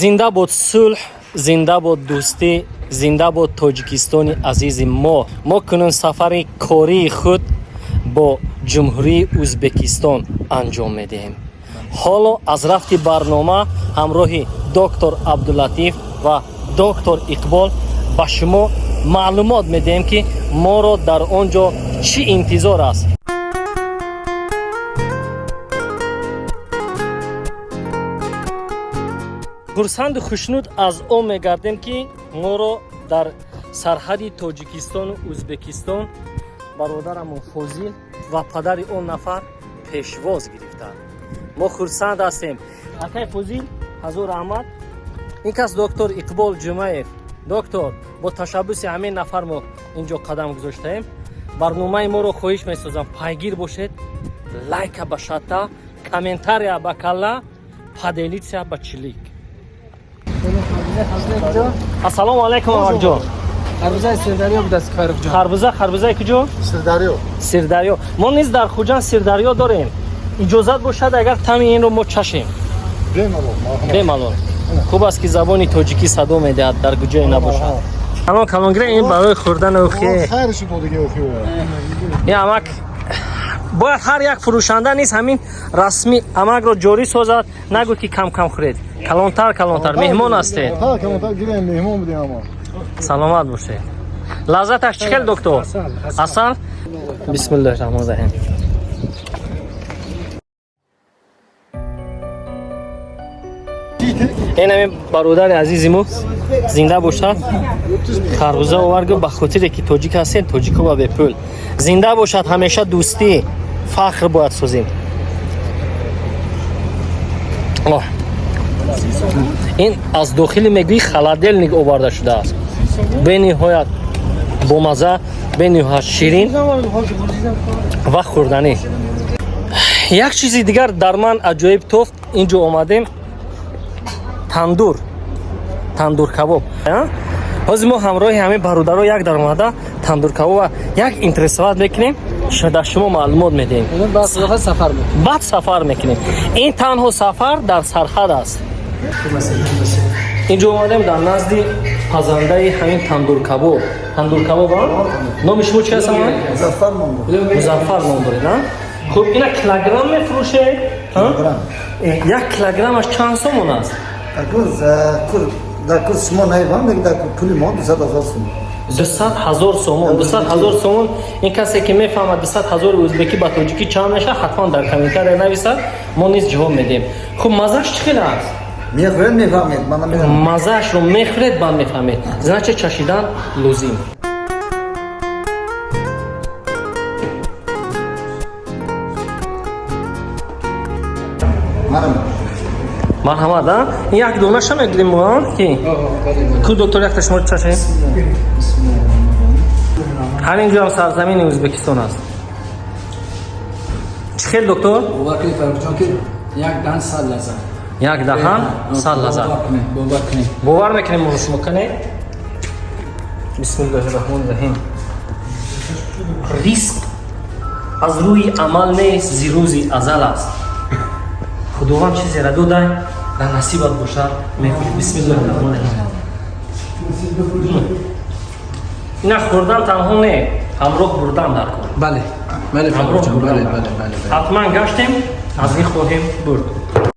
زنده باد صلح، زنده باد دوستی، زنده باد تاجیکستان عزیز ما کنون سفر کاری خود با جمهوری ازبکستان انجام میدهیم. حالا از رفت برنامه همراه دکتر عبداللطیف و دکتر اقبال با شما معلومات میدهیم که ما را در آنجا چی انتظار است. خرسند و خوشنود از آن میگردیم که ما را در سرحد تاجیکستان و ازبکستان برادرم فوزیل و پدر اون نفر پیشواز گرفتند. ما خرسند هستیم. اکای فوزیل حضور احمد، این کس دکتر اقبال جمعیف. دکتر با تشبس همین نفر ما اینجا قدم گذاشتیم. برنامه ما رو خواهش میسازم پیگیر باشید. لایک با شتا، کامنتاری با کلا، پادلیتیا با چلیک. السلام علیکم آقا جان. خربزه سرداریو بود است فرخ جان. خربزه کجا؟ سرداریو. ما نیز در خوجان سرداریو داریم. اجازت باشد اگر تم این رو ما چشیم. بمالون. خوب است که زبانی تاجیکی صدا میدهد در گوجه نباشد. الان کلانگره این برای خوردن اوخی. خیرش بود دیگه اوخی. یا امک باید هر یک فروشنده نیست همین رسمی امک رو جاری سازد، نگو که کم کم خورید. کلانتر مهمان هستید. کلانتر گیریم مهمان بودیم اما. سلامت باشید. لذتش چخل دکتر؟ اصل. بسم الله الرحمن الرحیم. این همین برادر عزیزمو زنده باشد. خربوزه آورد به خاطر که تاجیک هستین، تاجیکو با بپول زنده باشد. همیشه دوستی فخر باید سازیم. این از داخل میگوی خلادلنیک آورده شده است. به نهایت با مزه، به نهایت شیرین و خوردنی. یک چیز دیگر در من عجایب توفت. اینجا آمدیم تندور کباب. از ما همراه همه برادرها یک در اومده تندور کباب و یک اینترسوات میکنیم. در شما معلومات میدیم. بعد سفر میکنیم. این تنها سفر در سرحد است. اینجا اومدیم در نزد پزنده همین تندور کباب. نام شما چی هست؟ مظفر نام دارید. خب اینا کیلوگرم میفروشه؟ یک کیلوگرمش چند سومون است؟ در کل شما نایبان میگه در پولی ما 200,000 سومون. 200,000 سومون. این کسی که میفهمد 200,000 ازبکی با تاجیکی چند میشه حتما در کامنتار نویسد، ما نیز جواب میدیم. خب مزهش چقدر است؟ میخورید میفهمید. مزهش رو میخورید بعد میفهمید. زنچه چشیدن لازم. مرحمت. این یک دونه شما میگیریم ما کی؟ کو دکتر یک تشمار چشه؟ همینجا هم سرزمین ازبکستان است. چخیل دکتر؟ واقعی فرخ جان که یک دهن سال لازم. باور میکنیم ما شما کنه. بسم الله الرحمن الرحیم. ریسک از روی عمل نیست، زیروزی ازل است. خداوند چیزی را داده در نصیبت باشد. بسم الله الرحمن الرحیم. اینا خوردن تنها نه، همراه بردن در کن. بله فرخ جان. بله. حتما گشتیم از این خواهیم برد.